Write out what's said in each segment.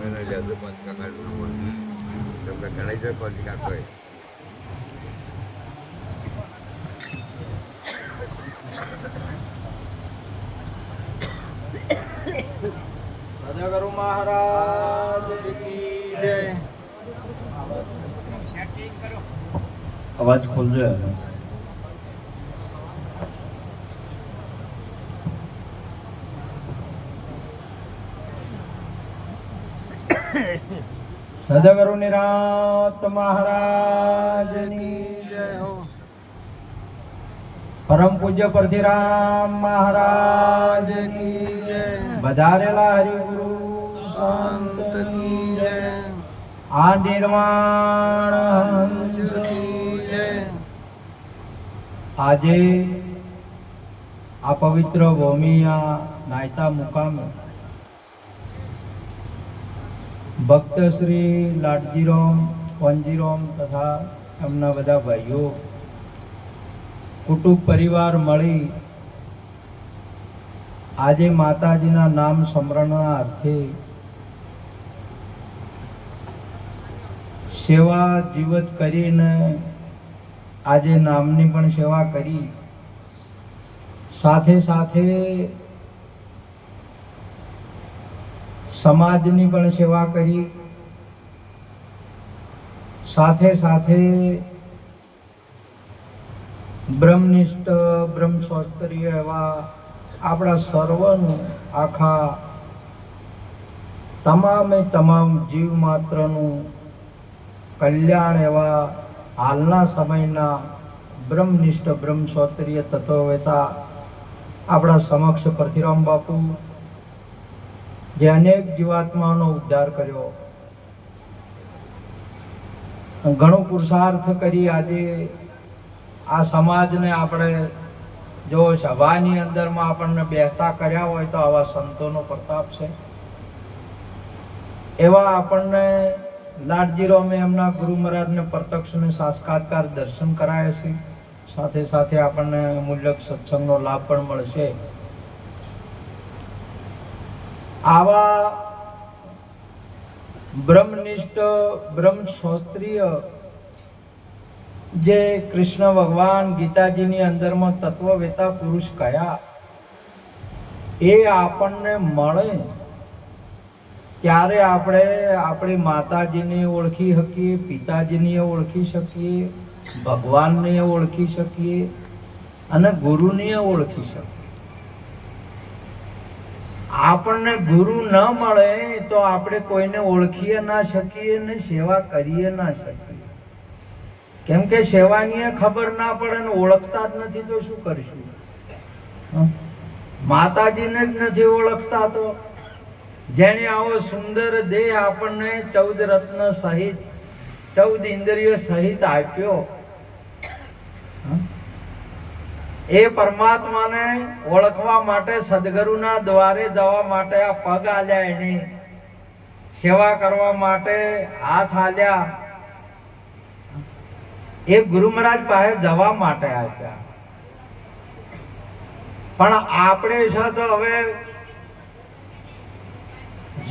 Mana jatuh pas kakak dulu. Sampai kali itu pas kakak. राजा गुरु महाराज की जय। आवाज खोल जो है। सदगुरु निरात महाराज की जय हो। परम पूज्य परथिराम महाराज की जय। बधारेला हरिगुरु संत की जय। आ निर्वाण हंस की जय। આજે આ પવિત્ર ભૂમિયા નાયતા મુકામે ભક્ત શ્રી લાડજીરામ વનજીરામ તથા એમના બધા ભાઈઓ કુટુંબ પરિવાર મળી આજે માતાજીના નામ સ્મરણના અર્થે સેવા જીવત કરીને આજે નામની પણ સેવા કરી, સાથે સાથે સમાજની પણ સેવા કરી, સાથે સાથે બ્રહ્મનિષ્ઠ બ્રહ્મક્ષત્રિય એવા આપણા સર્વનું આખા તમામે તમામ જીવ માત્રનું કલ્યાણ એવા હાલના સમયના બ્રહ્મનિષ્ઠ બ્રહ્મક્ષત્રિય તત્વવેતા આપણા સમક્ષ પરથીરામ બાપુ જે અનેક જીવાત્માનો ઉદ્ધાર કર્યો, ઘણો પુરુષાર્થ કરી આજે આ સમાજને આપણે જો સભાની અંદરમાં આપણને બેસતા કર્યા હોય તો આવા સંતોનો પ્રતાપ છે. એવા આપણને લાડજીરામે એમના ગુરુ મહારાજને પ્રત્યક્ષ ને સાક્ષાત્કાર દર્શન કરાયા છે, સાથે સાથે આપણને મૂલ્યક સત્સંગનો લાભ પણ મળશે. આવા બ્રહ્મનિષ્ઠ બ્રહ્મક્ષત્રિય જે કૃષ્ણ ભગવાન ગીતાજીની અંદરમાં તત્વવેતા પુરુષ કયા એ આપણને મળે ત્યારે આપણે આપણી માતાજીને ઓળખી શકીએ, પિતાજીને ઓળખી શકીએ, ભગવાનને ઓળખી શકીએ અને ગુરુને ઓળખી શકીએ. આપણને ગુરુ ન મળે તો આપણે કોઈને ઓળખીએ ના શકીએ ને સેવા કરીએ ના શકીએ. કેમ કે સેવાની ખબર ના પડે ને ઓળખતા જ નથી તો શું કરશું? માતાજીને જ નથી ઓળખતા તો જેને આવો સુંદર દેહ આપણને 14 રત્ન સહિત 14 ઇન્દ્રિયો સહિત આપ્યો, એ પરમાત્માને ઓળખવા માટે સદગુરુના દ્વારે જવા માટે આ પગ આલ્યા, એની સેવા કરવા માટે હાથ આલ્યા, એ ગુરુ મહારાજ પાસે જવા માટે આપ્યા. પણ આપણે છે તો હવે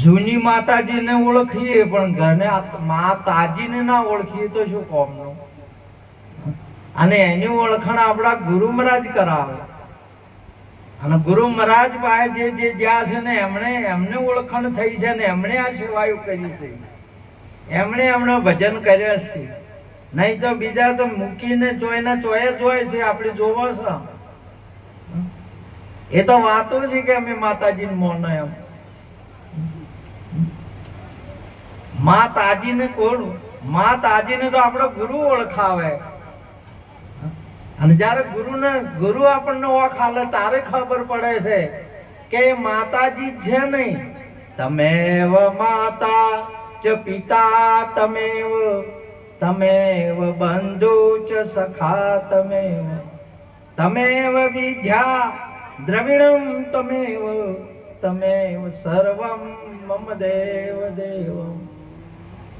જૂની માતાજીને ઓળખીએ પણ ઘરને માતાજીને ના ઓળખીએ તો શું કોમનું? અને એની ઓળખાણ આપણા ગુરુ મહારાજ કરાવે. અને ગુરુ મહારાજ પાસે જે જ્યાં છે ને એમને ઓળખાણ થઈ છે ને એમણે આ સેવાઓ કરી છે, એમણે ભજન કર્યા છે. નહીં તો બીજા તો મૂકીને ચોયના ચોય જોય છે, આપણે જોવો છો એ તો વાતો છે કે અમે માતાજીને મોને એમ. માતાજીને કોણ? માતાજીને તો આપણો ગુરુ ઓળખાવે. અને જ્યારે ગુરુ આપણને ઓળખાલે ત્યારે ખબર પડે છે કે માતાજી છે નહીં. તમેવ માતા ચ પિતા તમેવ બંધુ ચ સખા તમેવ વિદ્યા દ્રવિણમ તમેવ સર્વમ મમ દેવ દેવમ.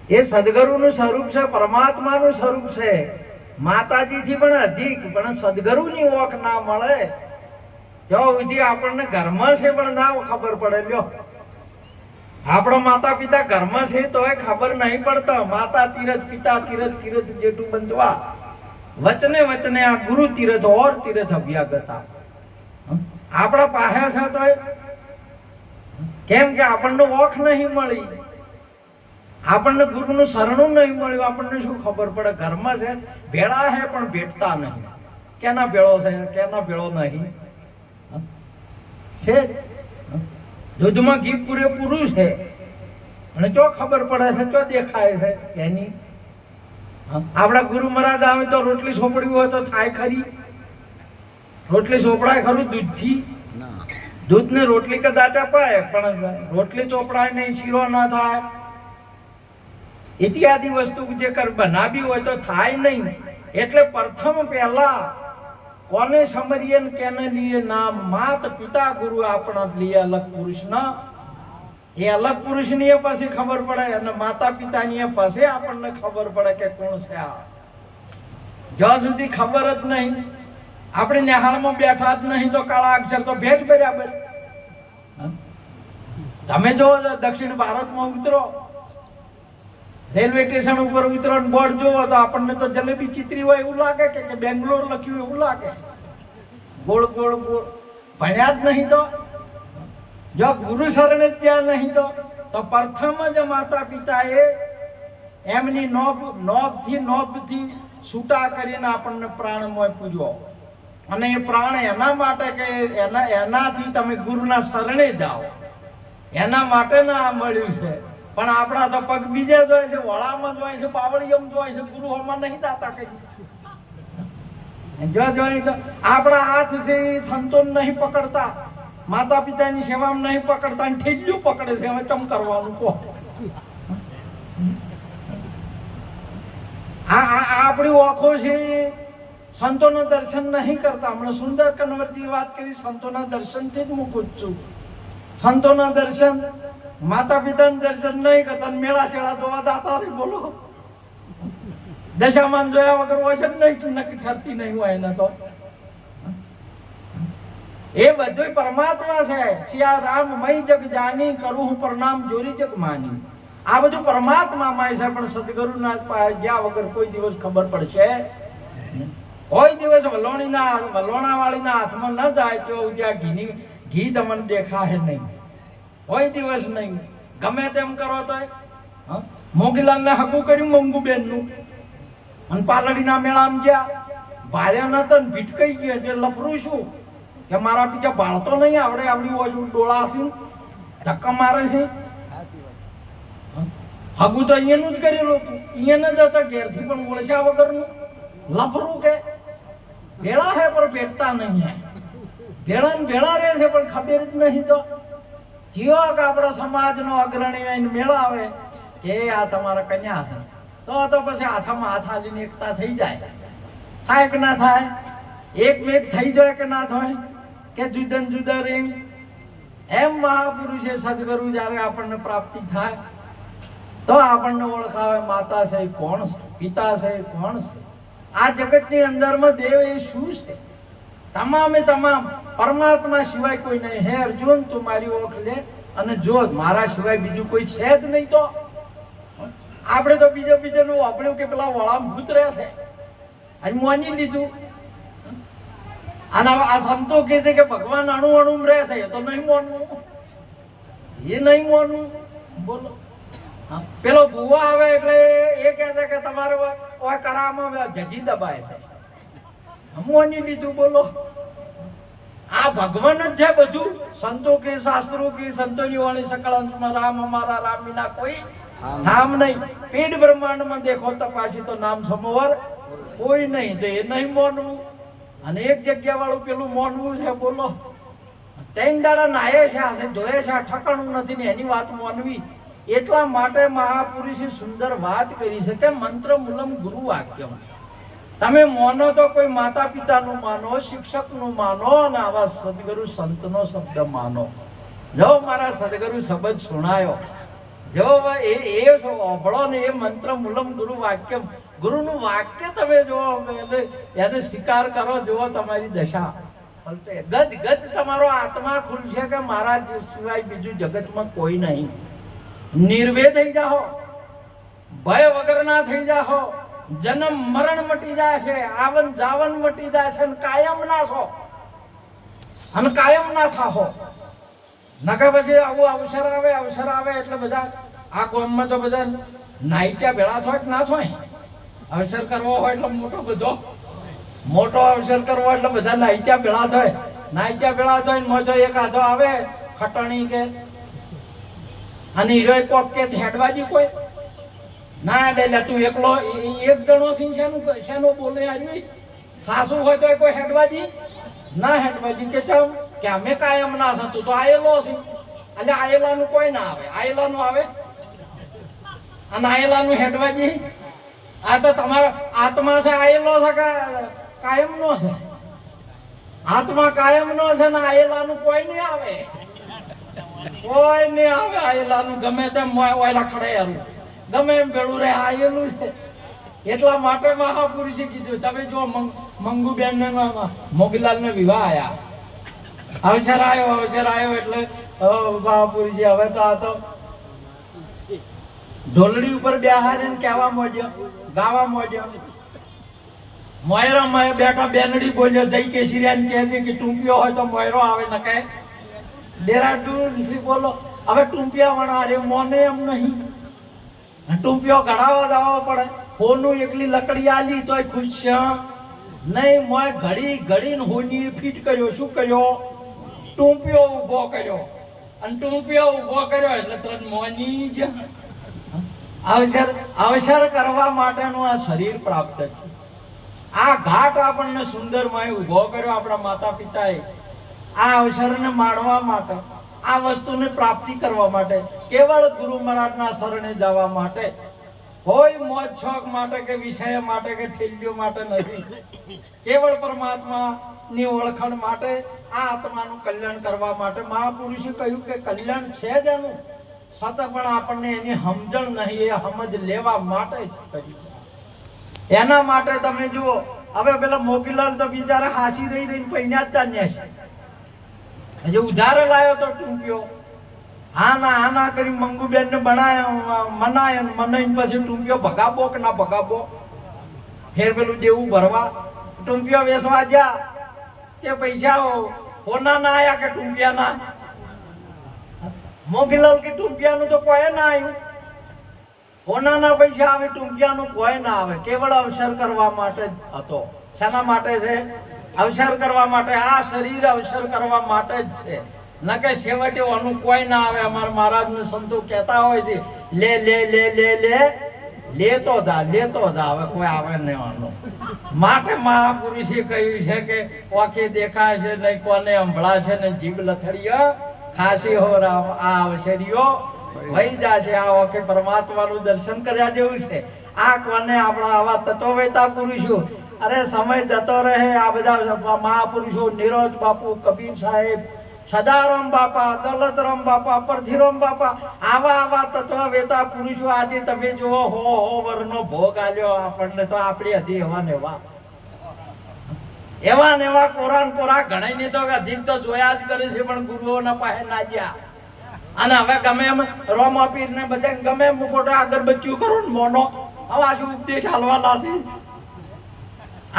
એ સદગુરુનું સ્વરૂપ છે, પરમાત્માનું સ્વરૂપ છે. માતાજીથી પણ અધિક, પણ સદગુરુની ઓળખ ના મળે જો સુધી આપણને ઘરમાં છે પણ ના ખબર પડે. લ્યો આપણા માતા પિતા ઘરમાં છે તોય ખબર નહીં પડતા. માતા તીરથ પિતા તીરથ તીરથ જેઠું બંધવા વચને વચને આ ગુરુ તીરથ ઓર તીરથ અભ્યાગતા. આપણા પાહ્યા છે તોય કેમ કે આપણને ઓખ નહીં મળી, આપણને ગુરુનું શરણું નહીં મળ્યું. આપણને શું ખબર પડે? ઘરમાં છે ભેળા હે પણ ભેટતા નહીં. કેના ભેળો છે કેના ભેળો નહીં છે. દૂધમાં ઘી પૂરેપૂરું છે અને ચો ખબર પડે છે, ચો દેખાય છે એની. આપણા ગુરુ મહારાજ આવે તો રોટલી સોપડી હોય તો થાય ખરી? રોટલી સોપડાય ખરું દૂધથી? દૂધ ને રોટલી કદાચ અપાય પણ રોટલી ચોપડાય નહીં, શીરો ના થાય. ઇત્યાદિ વસ્તુ જે બનાવી હોય તો થાય નહીં. એટલે પ્રથમ પહેલા કોને સમરીએ ને કેને લીએ નામ? માત પિતા ગુરુ આપણા લીએ અલગ પુરુષ ના. એ અલગ પુરુષ ની પછી ખબર પડે અને માતા પિતા ની પછી આપણને ખબર પડે કે કોણ છે આ. જ્યાં સુધી ખબર જ નહીં, આપણે નિહાળમાં બેઠા જ નહીં તો કાળા અક્ષર તો ભેટ બરાબર. તમે જો દક્ષિણ ભારતમાં ઉતરો, રેલવે સ્ટેશન ઉપર ઉતરો ને બોર્ડ જોવો તો આપણને તો જલેબી ચિત્રી હોય એવું લાગે કે બેંગ્લોર લખ્યું એવું લાગે. ગોળ ગોળ ગોળ. ભણ્યા જ નહીં તો, જો ગુરુ શરણે જ ત્યાં નહીં તો પ્રથમ જ માતા પિતાએ એમની નોભથી છૂટા કરીને આપણને પ્રાણમય પૂજવો. અને એ પ્રાણ એના માટે કે એનાથી તમે ગુરુના શરણે જાઓ, એના માટે ના મળ્યું છે. પણ આપણા તો પગ બીજે જોય છે, વળામાં જોય છે, બાવળીયમ જોય છે, ગુરુ હોમાં નહીં દાતા કઈ. જો જોઈ તો આપણા હાથ છે સંતો નહીં પકડતા, માતા પિતાની સેવામાં નહીં પકડતા, ઠેલ્યું પકડે છે. હવે ચમ કરવાનું કહો? આપણી ઓખો છે સંતોના દર્શન નહીં કરતા. હમણાં સુંદર કન્વરજી વાત કરી, સંતોના દર્શનથી જ મૂકું છું. સંતોના દર્શન, માતા પિતાનું દર્શન નહીં કરતા, મેળા શેળા જોવા દાતા રે. બોલો, દશામાન જોયા વગર હોય છે નહીં, નક્કી ઠરતી નહીં હોય એને તો. એ બધું પરમાત્મા છે. સિયા રામ મય જગ જાની, કરું હું પ્રણામ જોરી જગ માની. આ બધું પરમાત્મામાં છે. પણ સદગુરુના જ્યાં વગર કોઈ દિવસ ખબર પડશે. કોઈ દિવસ વલોણા વાળીના હાથમાં ન જાય તો ત્યાં ઘી તમને દેખાય નહીં. કોઈ દિવસ નહીં. ગમે તેમ કરો તો મોગીલાલ ને હકું કર્યું મંગુબેન નું, અને પાલડીના મેળામાં જ્યાં ભાડ્યા નતા ને ભીટકાઈ ગયા. જે લફરું શું કે મારા બીજા ભાળતો નહીં આવડે, આવડી હોય ડોળા છે, ધક્કા મારે છે. હગું તો અહીંયાનું જ કરેલું હતું. અહીંયા ન જતા ઘેરથી પણ ઓળખ્યા વગરનું લફરું કે ભેળા હે પણ બેઠતા નહીં હે. ભેળા ને ભેળા રહે છે પણ ખબર જ નહીં. તો જીવો કે આપણા સમાજનો અગ્રણી આવીને મેળાવે કે આ તમારા કન્યા છે, તો પછી હાથમાં હાથ આલીને એકતા થઈ જાય. થાય કે ના થાય? એક મેક થઈ જાય કે ના થાય? કે જુદા જુદા રે. એમ મહાપુરુષે સદગુરુ જયારે આપણને પ્રાપ્તિ થાય તો આપણને ઓળખાવે માતા છે કોણ છે, પિતા છે કોણ છે. આ જગતની અંદરમાં દેવ એ શું છે? તમામે તમામ પરમાત્મા સિવાય કોઈ નહીં. હે અર્જુન, તું મારી ઓળખ લે અને જો મારા સિવાય બીજું કોઈ છે જ નહીં. તો આપણે તો બીજાનું વાપર્યું કે પેલા વળામ ભૂત રહે છે અને માની લીધું. અને આ સંતો કહે છે કે ભગવાન અણુ રહે છે, એ તો નહીં માનવું, એ નહીં માનવું. બોલો, પેલો ભૂવા આવે એટલે એ કહે છે કે તમારે કરામાં જજી દબાય છે, માની લીધું. બોલો, આ ભગવાન જ છે બધું. સંતો કે શાસ્ત્રો કે સંતોની વાણી સકળ અંશમાં રામ અમારા રામ વિના કોઈ નામ નહીં. પેટ બ્રહ્માંડમાં દેખો તપાસી તો નામ સમોવર કોઈ નહીં. તો એ નહીં માનવું અને એક જગ્યા વાળું પેલું માનવું છે. બોલો, ત્રણ દાડા નાયે છે, જોયે છે, ઠકાણું નથી ને એની વાત માનવી. એટલા માટે મહાપુરુષે સુંદર વાત કરી છે કે મંત્ર મૂલમ ગુરુ વાક્યમ. તમે માનો તો કોઈ માતા પિતાનું માનો, શિક્ષકનું માનો અને આવા સદગુરુ સંતનો શબ્દ માનો. જો મારા સદગુરુ શબ્દ સુણાયો, જો એ ઓભળો ને એ મંત્ર મૂલમ ગુરુ વાક્યમ. ગુરુનું વાક્ય તમે જો એને સ્વીકાર કરો, જુઓ તમારી દશા ગજ તમારો આત્મા ખુલશે કે મારા સિવાય બીજું જગતમાં કોઈ નહીં. નિર્ભય થઈ જાઓ, ભય વગરના થઈ જાઓ, જન્મ મરણ મટી જાય છે, આવન જાવન મટી જાય છે, અને કાયમ ના છો અને કાયમ ના થાહો. નકા પછી આવું અવસર આવે એટલે બધા આ ગામમાં તો બધા નાઈટ્યા ભેળા થાય કે ના થાય. અવસર કરવો હોય એટલે મોટો અવસર કરવો એટલે બધા નાઈટ્યા ભેળા થાય. નાઈટ્યા ભેળા થાય ને મોજો એક આધો આવે ખટણી કે અને હીરો કોક કે હેડવાજી કોઈ ના ડેલા તું એકલો એક જણો સિંહ શેનો બોલે આવી સાસુ હોય તો કોઈ હેડવાજી ના હેડવાજી કે ચમ કે અમે કાયમ ના છે, તું તો આયેલો છે. એટલે આયેલાનું કોઈ ના આવે, આયેલાનું આવે અને આયેલાનું હેડવાજી. આ તો તમારા આત્મા છે આયેલો છે કે કાયમનો છે? આત્મા કાયમનો છે ને આયેલાનું કોઈ નહીં આવે, કોઈ નહીં આવે. આયેલાનું ગમે તેમ ઓયલા ખડે ગમે એમ ભેળું રે આયેલું છે. એટલા માટે મહાપુરુષે કીધું. તમે જો મંગુબેન ને મોગીલાલ ને વિવાહ આયા, અવસર આવ્યો એટલે મહાપુરુષે હવે તો આ તો ઢોલડી ઉપર બેહારીને કહેવા માંડ્યો, ગાવા માંડ્યો. મોયરા બેઠા બેનડી બોલ્યો, જઈ કેસરિયાને કહે છે કે ટૂંપિયો હોય તો મોયરો આવે ન કહે ડેરાડૂન બોલો. હવે ટૂંપિયા વણા રે મોને એમ નહીં, ટૂંપિયો ઘડાવા જવો પડે. હોનું એકલી લકડી આલી તોય ખુશ છે નહીં. મોય ઘડીને હોની ફીટ કર્યો. શું કર્યો? ટૂંપિયો ઊભો કર્યો. અને ટૂંપિયો ઊભો કર્યો એટલે તરત મોની જ અવસર કરવા માટેનું આ શરીર પ્રાપ્ત છે. આ ઘાટ આપણને સુંદરમય ઊભો કર્યો આપણા માતા પિતાએ આ અવસરને માણવા માટે, આ વસ્તુને પ્રાપ્તિ કરવા માટે, કેવળ ગુરુ મહારાજના શરણે જવા માટે. કોઈ મોજ શોખ માટે કે વિષય માટે કે ઠેલ્યો માટે નથી. કેવળ પરમાત્માની ઓળખાણ માટે, આ આત્માનું કલ્યાણ કરવા માટે. મહાપુરુષે કહ્યું કે કલ્યાણ છે જ એનું, છતાં પણ આપણને એની સમજણ નહીં, એ સમજ લેવા માટે જ કર્યું. એના માટે તમે જુઓ, હવે પેલા મોગીલાલ તો બિચારા હાસી રહીને પૈણ્યા જ તાન્યા છે. હજી ઉધારે લાવ્યો તો ટૂંપિયો, આના કરી મંગુબેન ને મનાય મનાઈને પછી ટૂંપિયો ભગાબો કે ના ભગાબો, ફેર પેલું દેવું ભરવા ટૂંપિયો વેચવા ગયા. તે પૈસા હોના ના આયા કે ટૂંપિયા ના? મોગીલાલ કે ટૂંપિયાનું તો કોઈ ના આવ્યું. હોનાના પૈસા આવે, ટૂંપિયાનું કોઈ ના આવે. કેવળ અવસર કરવા માટે જ હતો. શાના માટે છે? અવસર કરવા માટે. આ શરીર અવસર કરવા માટે જ છે, ન કે છેવટે ઓનું કોઈ ના આવે. અમારા મહારાજને સંતો કહેતા હોય છે, લે લે લે લે લે લેતો જા. હવે કોઈ આવે નહીં ઓનું માટે. મહાપુરુષે કહ્યું છે કે ઓકે દેખાય છે નહીં, કોને સંભળાશે ને જીભ લથડીયો ખાસી હો રામ. આ અવસરીઓ વહી જશે. આ ઓકે પરમાત્માનું દર્શન કર્યા જેવું છે. આ કોને આપણા આવા તત્વવેતા પુરુષો, અરે સમય જતો રહે. આ બધા મહાપુરુષો, નિરોજ બાપુ, કબીર સાહેબ, સદારામ બાપા, દોલતરામ બાપા, પરથીરામ બાપા, આવા તત્વવેતા પુરુષો આજે તમે જુઓ હો વરનો ભોગ આલ્યો આપણને. તો આપણી હતી એવા ને એવા કોરા ઘણા ની તો અધિક તો જોયા જ કરે છે, પણ ગુરુઓના પાસે ના ગયા. અને હવે ગમે એમ રોમા પીર ને બધા ગમે એમ ખોટા અગરબત્તીઓ કરો ને મોનો, હવે આજુ ઉપદેશ હાલવાના છે.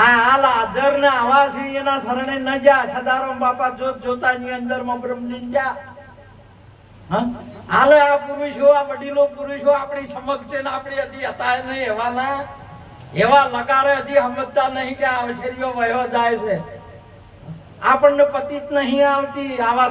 આ હાલ હાજર ને આવા છે એના શરણે ન જા. સદારામ બાપા જોતાની અંદર માં બ્રહ્મલીન જા. હાલે આ પુરુષો, આ વડીલો પુરુષો આપણી સમક્ષ છે ને આપણી હજી હતા નહીં. એવા લગારે હજી સમજતા નહીં કે અવસરીઓ વયો જાય છે. આપણને પતિત નહીં આવતી. આવા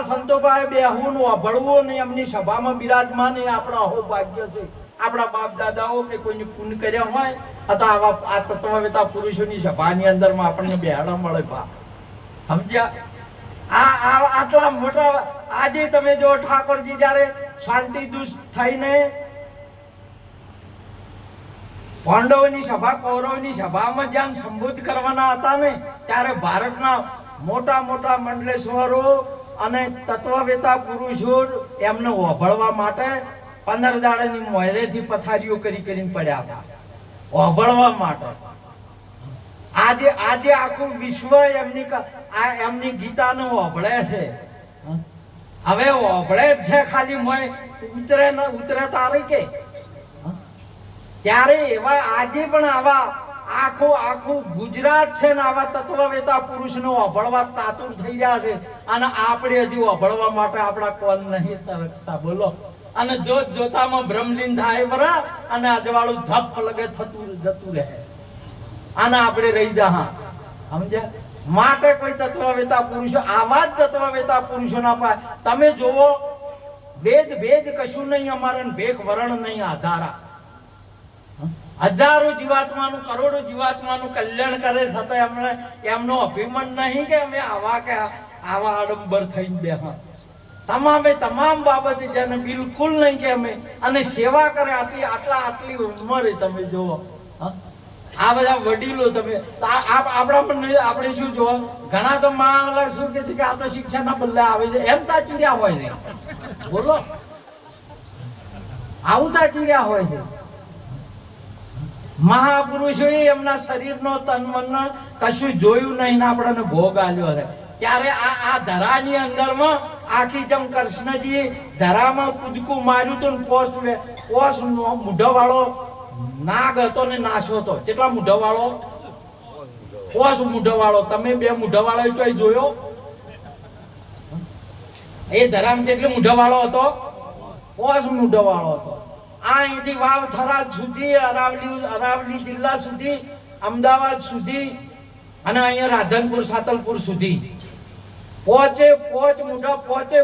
સંતો પાસે બેહવું, અભળવું ને એમની સભામાં બિરાજમાન એ આપણા અહોભાગ્ય છે. આપણા બાપ દાદાઓ કે કોઈને પુણ્ય કર્યા હોય અથવા આ તત્વવેતા પુરુષોની સભાની અંદરમાં આપણને બેહાડા મળે. સમજ્યા? આટલા મોટા આજે તમે જો ઠાકોરજી જયારે શાંતિ દુષ્ટ થઈને પાંડવોની સભા, કૌરવની સભામાં જ્યાં સંબોધ કરવાના હતા ને, ત્યારે ભારતના મોટા મંડલેશ્વરો અને તત્વવેતા પુરુષો એમને ઓભળવા માટે 15 દાડાની મોયરેથી પથારીઓ કરીને પડ્યા હતા ઓભળવા માટે. આજે આખું વિશ્વ એમની ગીતાને ઓભળે છે. હવે ઓભળે જ છે ખાલી મોય ઉતરે ન ઉતરે તારે કે ત્યારે એવા આજે પણ આવા આખું ગુજરાત છે ને આવા તત્વવેતા પુરુષનો ઓભળવા તાતુર થઈ રહ્યા છે અને આપણે હજી ઓભળવા માટે આપણા કોલ નહીં તરકતા બોલો અને જોતામાં બ્રહ્મલીન થાય બરા અને અજવાળું ધપ લગે થતું જતું રહે અને આપણે રહી જા સમજ્યા માટે કોઈ તત્વવેતા પુરુષો આવા જ તત્વવેતા પુરુષોના પાસે તમે જોવો ભેદ કશું નહીં અમારે ભેખ વરણ નહીં આધારા હજારો જીવાત્માનું કરોડો જીવાત્માનું કલ્યાણ કરે છતાં એમનો અભિમાન નહીં કે અમે આવા આડંબર થઈને બેહા તમામ બાબતે જેને બિલકુલ નહીં કે અમે અને સેવા કરે આટલી ઉંમરે તમે જુઓ આ બધા વડીલો તમે આપણે શું જોવા ઘણા તો માં શું કે છે કે આ તો શિક્ષાના બદલે આવે છે એમ તાચીર્યા હોય છે બોલો આવું તાચીર્યા હોય છે મહાપુરુષોએ એમના શરીરનો તન મન કશું જોયું નહીં ને આપણને ભોગ આલ્યો છે ત્યારે આ ધરાની અંદરમાં આખી જેમ કૃષ્ણજી ધરામાં કૂદકું માર્યું હતું ને પોસ મૂઢો વાળો નાગ હતો ને નાશો હતો કેટલા મૂઢો વાળો પોસ મૂઢો વાળો તમે બે મૂઢો વાળો ચોઈ જોયો એ ધરામ કેટલો મૂઢો વાળો હતો પોસ મૂઢો વાળો હતો અહીંથી વાવ થરાદ સુધી અરાવલી જિલ્લા સુધી અમદાવાદ સુધી અને અહીંયા રાધનપુર સાતલપુર સુધી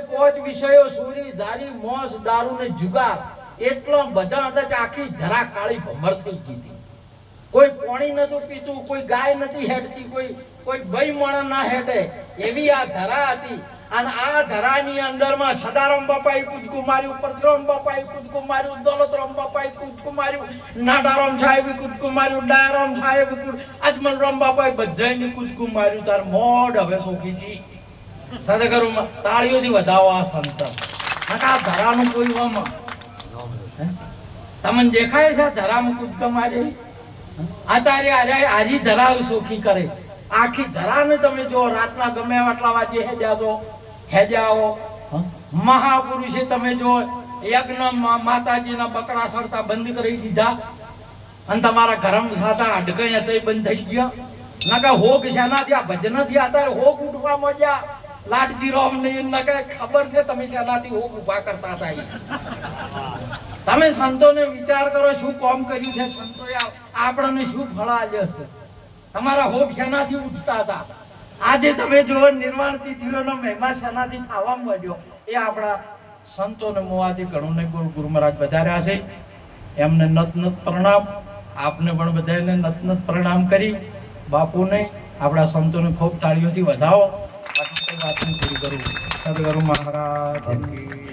પોચ વિષયો સુરી ઝારી મોસ દારૂ ને જુગાર એટલો બધા હતા કે આખી ધરા કાળી ભમર થઈ ગઈ હતી કોઈ પાણી નતું પીતું કોઈ ગાય નથી હેડતી કોઈ ભાઈ મણ ના હેડે એવી આ ધરા હતી અને આ ધરાની અંદરમાં સદારામ બાપાએ કૂદકું માર્યું પરશુરામ બાપાએ કૂદકું માર્યું દોલતરામ બાપાએ કૂદકું માર્યું નાડારામ સાહેબે કૂદકું માર્યું ડાયારામ સાહેબે અજમલરામ બાપાએ બધાને કૂદકું માર્યું તાર મોઢ હવે સોખીજી સદગરુમાં તાળીઓથી વધાવો આ સંત આ ધરાનું કોઈ વામાં તમને દેખાય છે ધરામાં કૂદકા મારે અત્યારે હારી ધરા સોખી કરે આખી ધરાને તમે જો રાતના ગમે આટલા વાગે હેજાઓ મહાપુરુષે તમે જો યજ્ઞ માતાજીના બકરા સરતા બંધ કરી દીધા અને તમારા ગરમ ખાતા અડકઈ હતા બંધ થઈ ગયા નકા હોગ શેનાથી આ ભજનથી અત્યારે હોગ ઉઠવા મળ્યા લાડજી રામ ને નકા ખબર છે તમે શેનાથી હોગ ઉભા કરતા હતા તમે સંતોને વિચાર કરો શું કામ કર્યું છે સંતોએ આપણને શું ફળ આલ્યો છે તમારા હોગ શેનાથી ઉઠતા હતા આજે તમે જો નિર્વાણ તિથિઓનો મહિમા શેનાથી થવા મળ્યો એ આપણા સંતોને મોવાથી ઘણું ને ગુરુ મહારાજ વધાર્યા છે એમને નત પ્રણામ આપને પણ બધાને નત પ્રણામ કરી બાપુને આપણા સંતોને ખૂબ તાળીઓથી વધાવો વાત પૂરી કરું સદગુરુ મહારાજ